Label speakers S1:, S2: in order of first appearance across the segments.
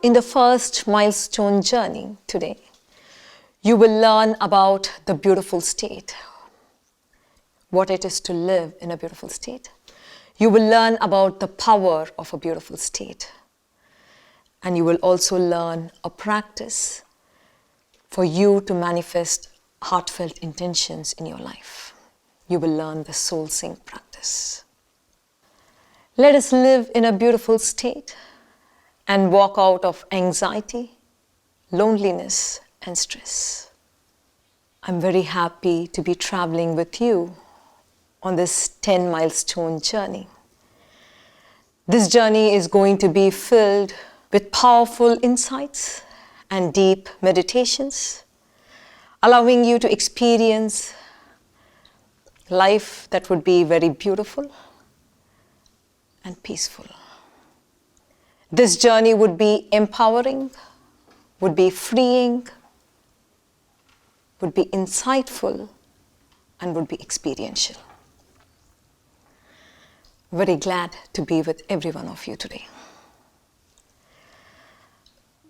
S1: In the first milestone journey today, you will learn about the beautiful state, what it is to live in a beautiful state. You will learn about the power of a beautiful state. And you will also learn a practice for you to manifest heartfelt intentions in your life. You will learn the soul sync practice. Let us live in a beautiful state and walk out of anxiety, loneliness, and stress. I'm very happy to be traveling with you on this 10 milestone journey. This journey is going to be filled with powerful insights and deep meditations, allowing you to experience life that would be very beautiful and peaceful. This journey would be empowering, would be freeing, would be insightful, and would be experiential. Very glad to be with every one of you today.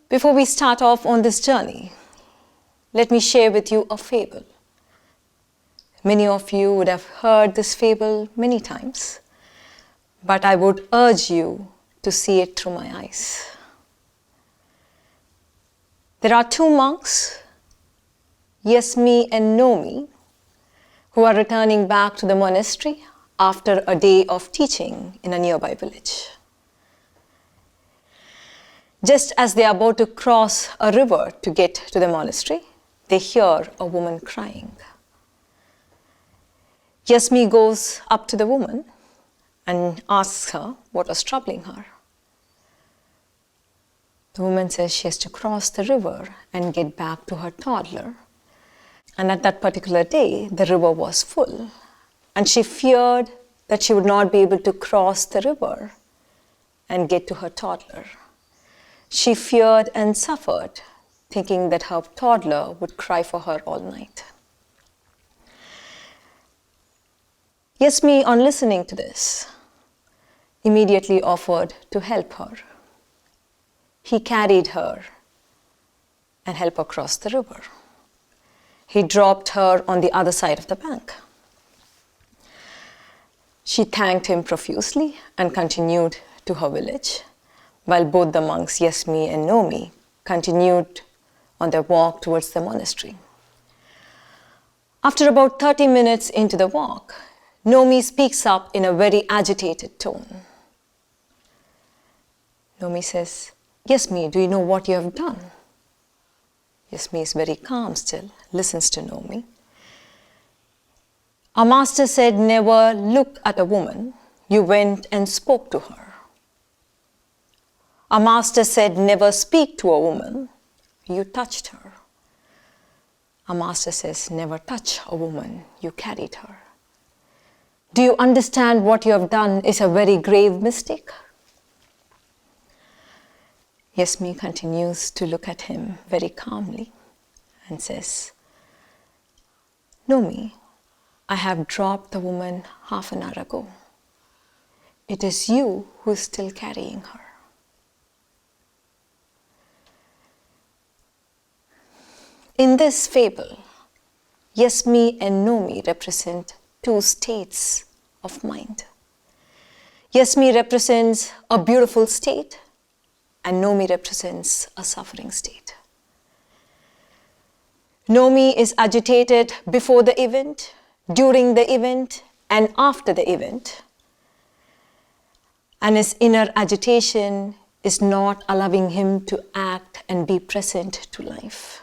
S1: Before we start off on this journey, let me share with you a fable. Many of you would have heard this fable many times, but I would urge you to see it through my eyes. There are two monks, Yes Me and No Me, who are returning back to the monastery after a day of teaching in a nearby village. Just as they are about to cross a river to get to the monastery, they hear a woman crying. Yes Me goes up to the woman and asks her what was troubling her. The woman says she has to cross the river and get back to her toddler. And at that particular day, the river was full. And she feared that she would not be able to cross the river and get to her toddler. She feared and suffered, thinking that her toddler would cry for her all night. Yes Me, on listening to this, immediately offered to help her. He carried her and helped her cross the river. He dropped her on the other side of the bank. She thanked him profusely and continued to her village, while both the monks, Yes Me and No Me, continued on their walk towards the monastery. After about 30 minutes into the walk, No Me speaks up in a very agitated tone. No Me says, Yes Me, do you know what you have done? Yes Me is very calm still, listens to No Me. Our master said, never look at a woman. You went and spoke to her. Our master said, never speak to a woman. You touched her. Our master says, never touch a woman. You carried her. Do you understand what you have done is a very grave mistake? Yes Me continues to look at him very calmly and says, No Me, I have dropped the woman half an hour ago. It is you who is still carrying her. In this fable, Yes Me and No Me represent two states of mind. Yes Me represents a beautiful state, and No Me represents a suffering state. No Me is agitated before the event, during the event, and after the event. And his inner agitation is not allowing him to act and be present to life.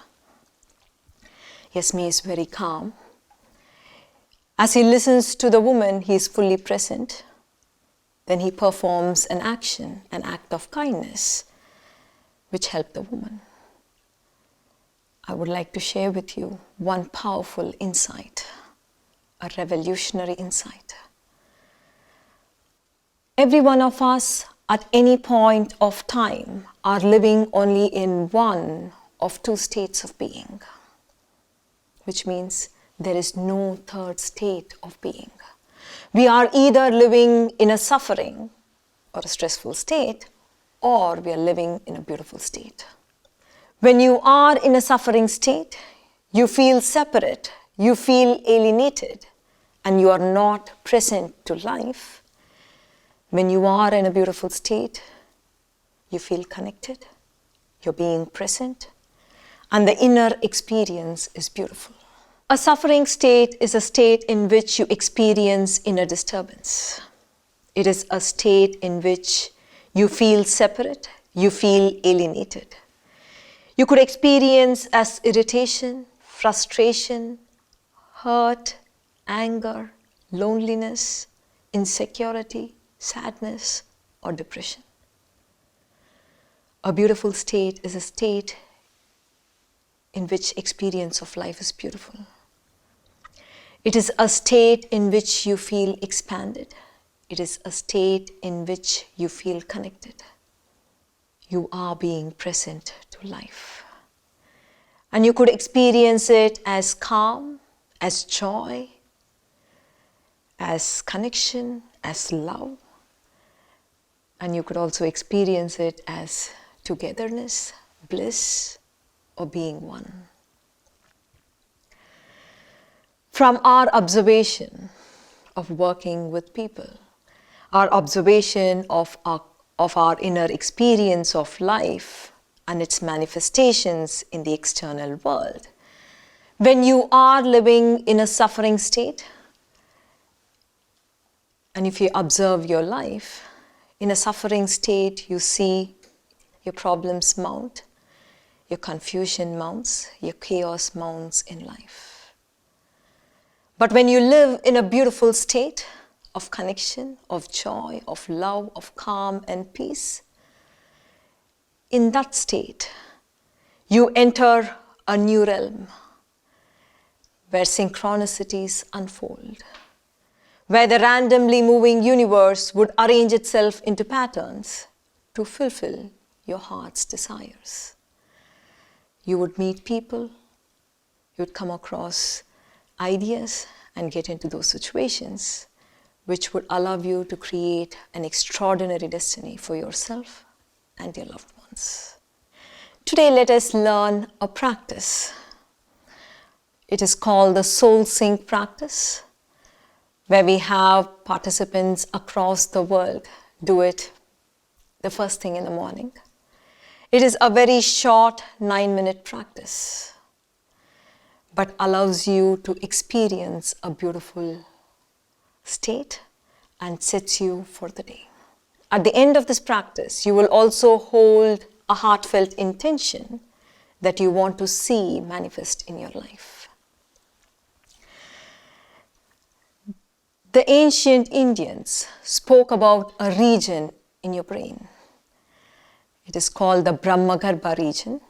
S1: Yes Me is very calm. As he listens to the woman, he is fully present. Then he performs an action, an act of kindness, which helped the woman. I would like to share with you one powerful insight, a revolutionary insight. Every one of us at any point of time are living only in one of two states of being, which means there is no third state of being. We are either living in a suffering or a stressful state, or we are living in a beautiful state. When you are in a suffering state, you feel separate, you feel alienated, and you are not present to life. When you are in a beautiful state, you feel connected, you're being present, and the inner experience is beautiful. A suffering state is a state in which you experience inner disturbance. It is a state in which you feel separate, you feel alienated. You could experience as irritation, frustration, hurt, anger, loneliness, insecurity, sadness, or depression. A beautiful state is a state in which experience of life is beautiful. It is a state in which you feel expanded. It is a state in which you feel connected. You are being present to life. And you could experience it as calm, as joy, as connection, as love. And you could also experience it as togetherness, bliss, or being one. From our observation of working with people, our observation of our inner experience of life and its manifestations in the external world, when you are living in a suffering state, and if you observe your life, in a suffering state, you see your problems mount, your confusion mounts, your chaos mounts in life. But when you live in a beautiful state of connection, of joy, of love, of calm and peace, in that state, you enter a new realm where synchronicities unfold, where the randomly moving universe would arrange itself into patterns to fulfill your heart's desires. You would meet people, you would come across ideas and get into those situations which would allow you to create an extraordinary destiny for yourself and your loved ones. Today, let us learn a practice. It is called the soul sync practice, where we have participants across the world do it the first thing in the morning. It is a very short 9-minute practice, but allows you to experience a beautiful state and sets you for the day. At the end of this practice, you will also hold a heartfelt intention that you want to see manifest in your life. The ancient Indians spoke about a region in your brain. It is called the Brahmagarbha region,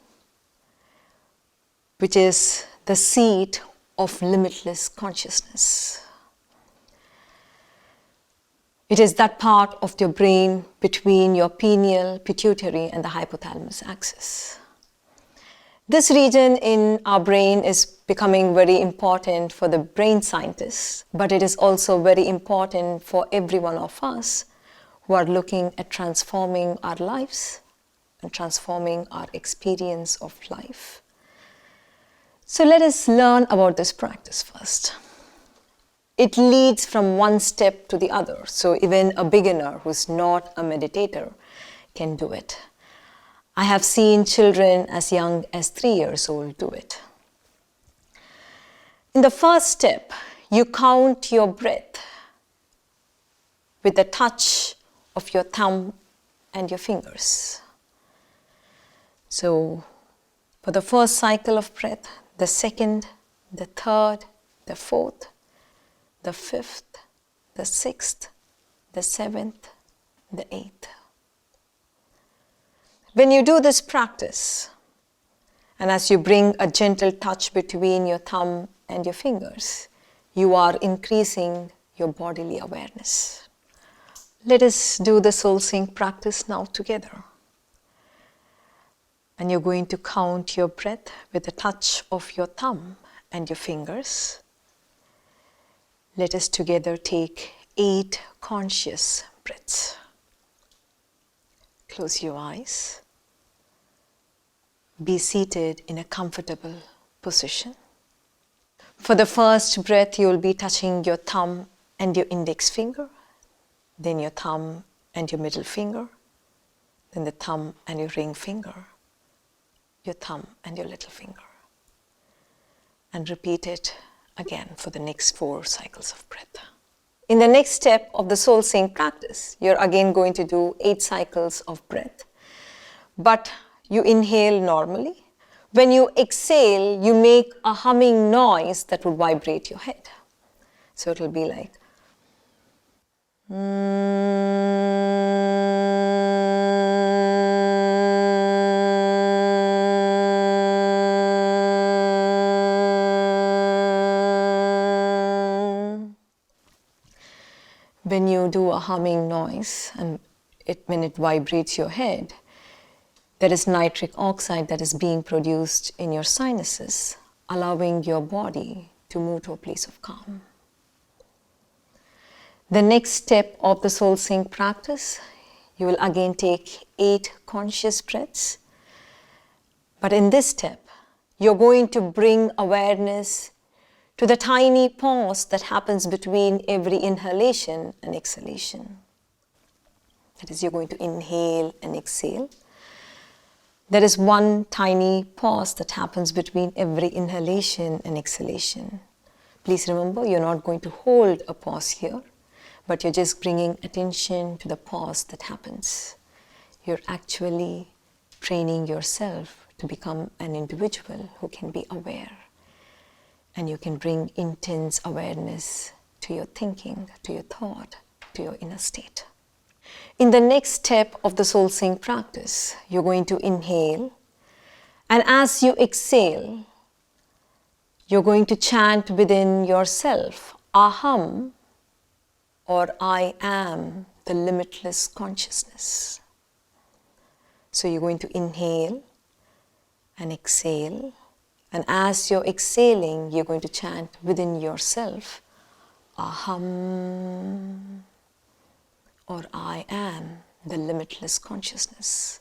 S1: which is the seat of limitless consciousness. It is that part of your brain between your pineal, pituitary, and the hypothalamus axis. This region in our brain is becoming very important for the brain scientists, but it is also very important for every one of us who are looking at transforming our lives and transforming our experience of life. So let us learn about this practice first. It leads from one step to the other, so even a beginner who's not a meditator can do it. I have seen children as young as 3 years old do it. In the first step, you count your breath with the touch of your thumb and your fingers. So for the first cycle of breath, the second, the third, the fourth, the fifth, the sixth, the seventh, the eighth. When you do this practice, and as you bring a gentle touch between your thumb and your fingers, you are increasing your bodily awareness. Let us do the soul sync practice now together. And you're going to count your breath with the touch of your thumb and your fingers. Let us together take 8 conscious breaths. Close your eyes. Be seated in a comfortable position. For the first breath, you will be touching your thumb and your index finger, then your thumb and your middle finger, then the thumb and your ring finger, your thumb and your little finger. And repeat it again for the next 4 cycles of breath. In the next step of the soul sync practice, you're again going to do 8 cycles of breath. But you inhale normally. When you exhale, you make a humming noise that would vibrate your head. So it'll be like when you do a humming noise and when it vibrates your head, there is nitric oxide that is being produced in your sinuses, allowing your body to move to a place of calm. The next step of the soul sync practice, you will again take 8 conscious breaths. But in this step, you're going to bring awareness to the tiny pause that happens between every inhalation and exhalation. That is, you're going to inhale and exhale. There is one tiny pause that happens between every inhalation and exhalation. Please remember, you're not going to hold a pause here, but you're just bringing attention to the pause that happens. You're actually training yourself to become an individual who can be aware. And you can bring intense awareness to your thinking, to your thought, to your inner state. In the next step of the soul sync practice, you're going to inhale. And as you exhale, you're going to chant within yourself, aham, or I am the limitless consciousness. So you're going to inhale and exhale. And as you're exhaling, you're going to chant within yourself, aham, or I am the limitless consciousness.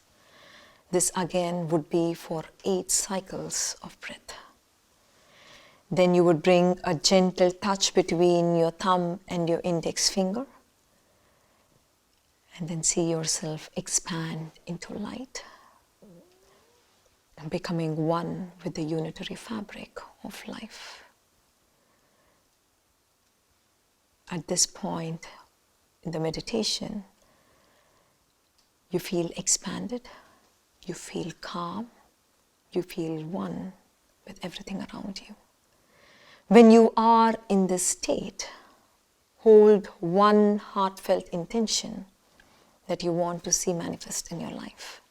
S1: This again would be for 8 cycles of breath. Then you would bring a gentle touch between your thumb and your index finger. And then see yourself expand into light, and becoming one with the unitary fabric of life. At this point in the meditation, you feel expanded, you feel calm, you feel one with everything around you. When you are in this state, hold one heartfelt intention that you want to see manifest in your life.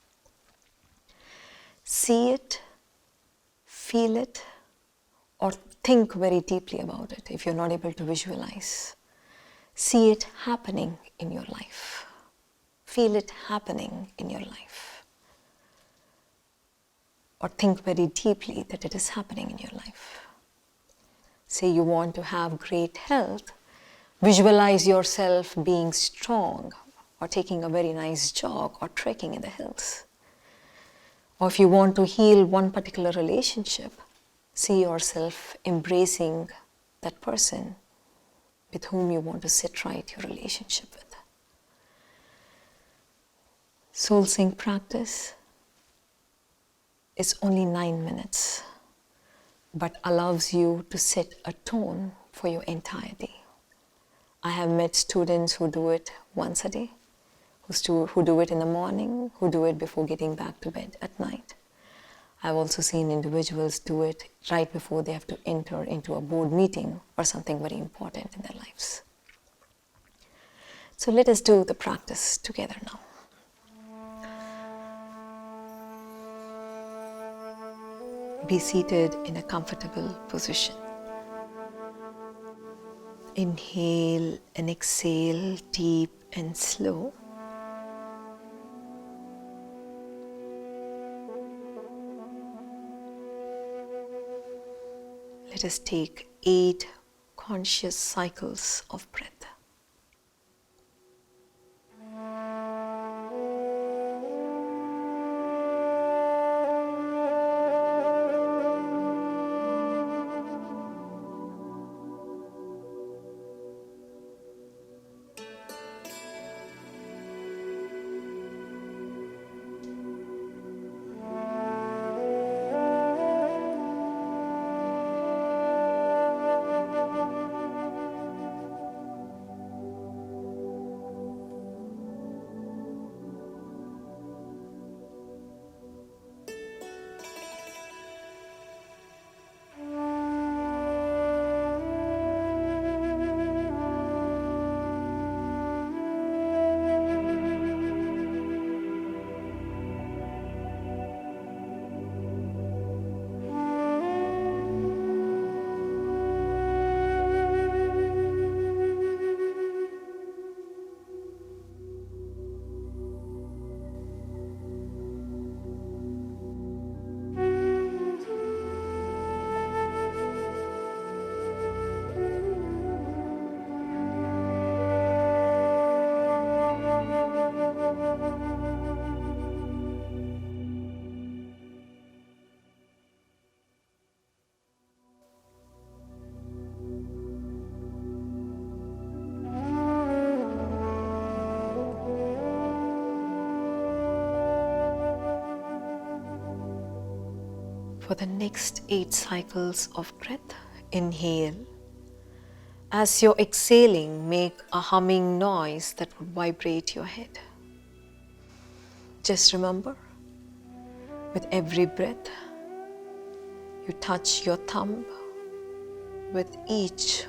S1: See it, feel it, or think very deeply about it if you're not able to visualize. See it happening in your life. Feel it happening in your life. Or think very deeply that it is happening in your life. Say you want to have great health, visualize yourself being strong, or taking a very nice jog, or trekking in the hills. Or if you want to heal one particular relationship, see yourself embracing that person with whom you want to set right your relationship with. Soul sync practice is only 9 minutes, but allows you to set a tone for your entire day. I have met students who do it once a day, who do it in the morning, who do it before getting back to bed at night. I've also seen individuals do it right before they have to enter into a board meeting or something very important in their lives. So let us do the practice together now. Be seated in a comfortable position. Inhale and exhale deep and slow. Let us take 8 conscious cycles of breath. For the next 8 cycles of breath, inhale. As you're exhaling, make a humming noise that would vibrate your head. Just remember, with every breath, you touch your thumb with each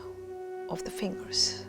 S1: of the fingers.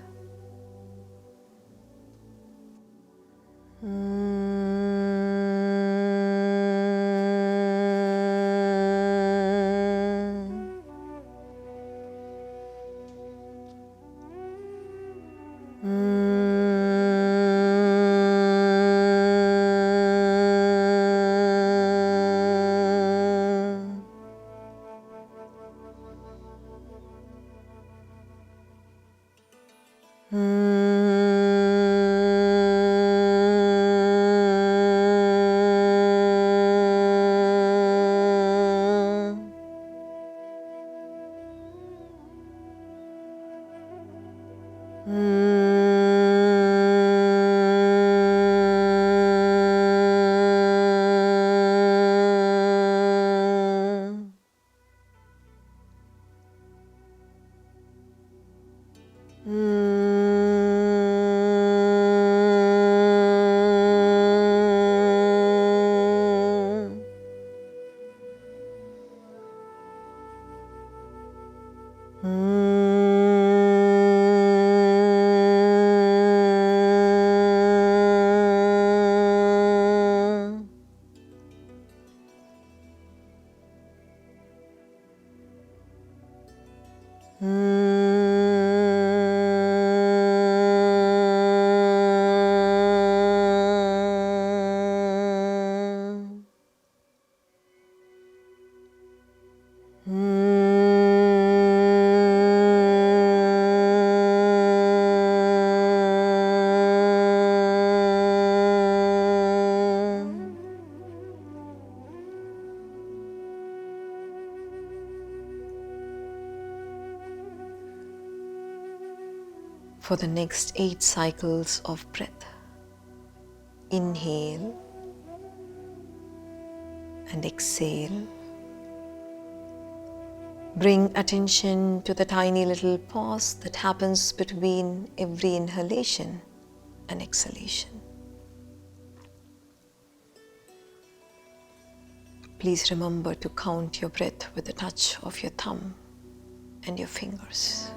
S1: For the next 8 cycles of breath, inhale and exhale. Bring attention to the tiny little pause that happens between every inhalation and exhalation. Please remember to count your breath with the touch of your thumb and your fingers.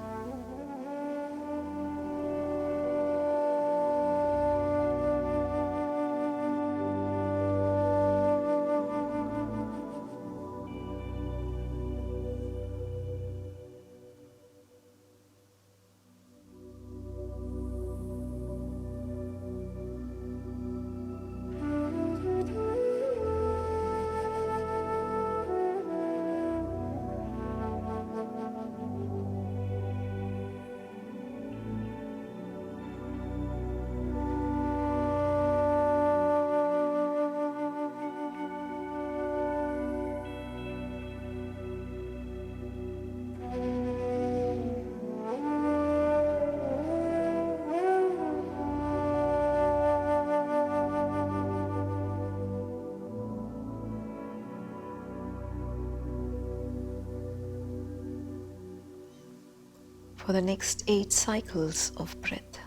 S1: For the next 8 cycles of breath,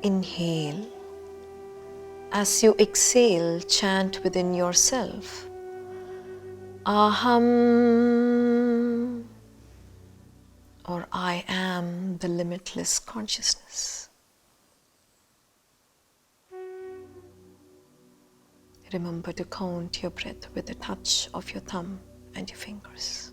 S1: inhale. As you exhale, chant within yourself, Aham, or I am the limitless consciousness. Remember to count your breath with the touch of your thumb and your fingers.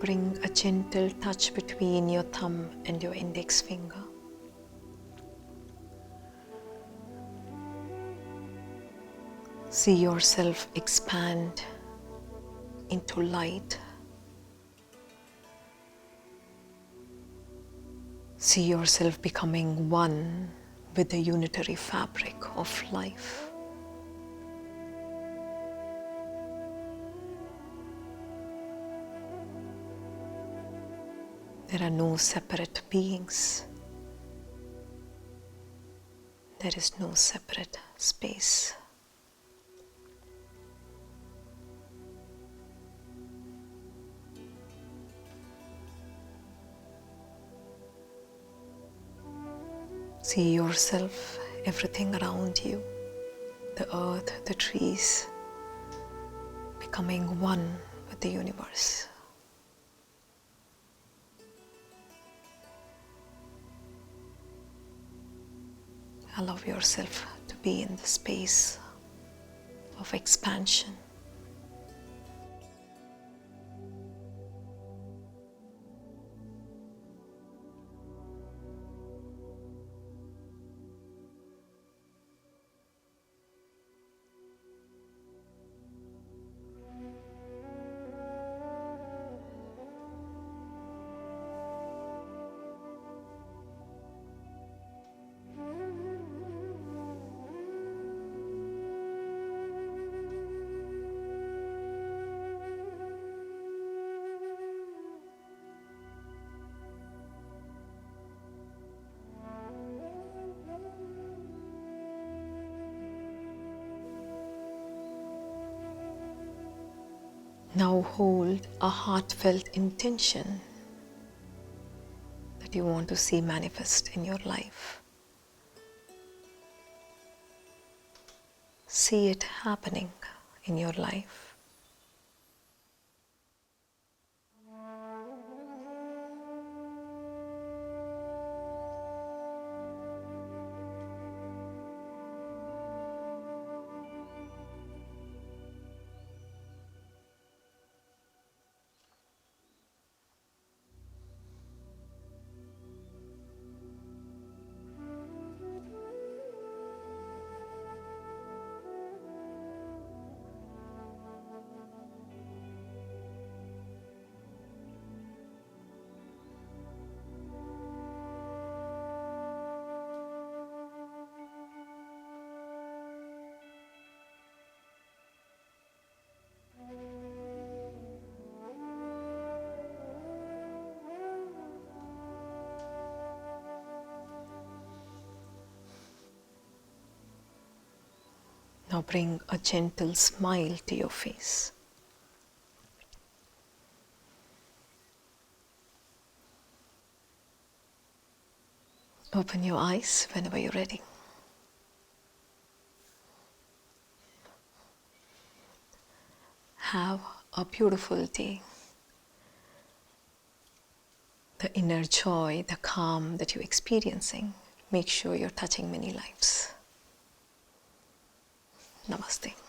S1: bring a gentle touch between your thumb and your index finger. See yourself expand into light. See yourself becoming one with the unitary fabric of life. There are no separate beings. There is no separate space. See yourself, everything around you, the earth, the trees, becoming one with the universe. Allow yourself to be in the space of expansion. Now hold a heartfelt intention that you want to see manifest in your life. See it happening in your life. Now bring a gentle smile to your face. Open your eyes whenever you're ready. Have a beautiful day. The inner joy, the calm that you're experiencing, make sure you're touching many lives. Namaste.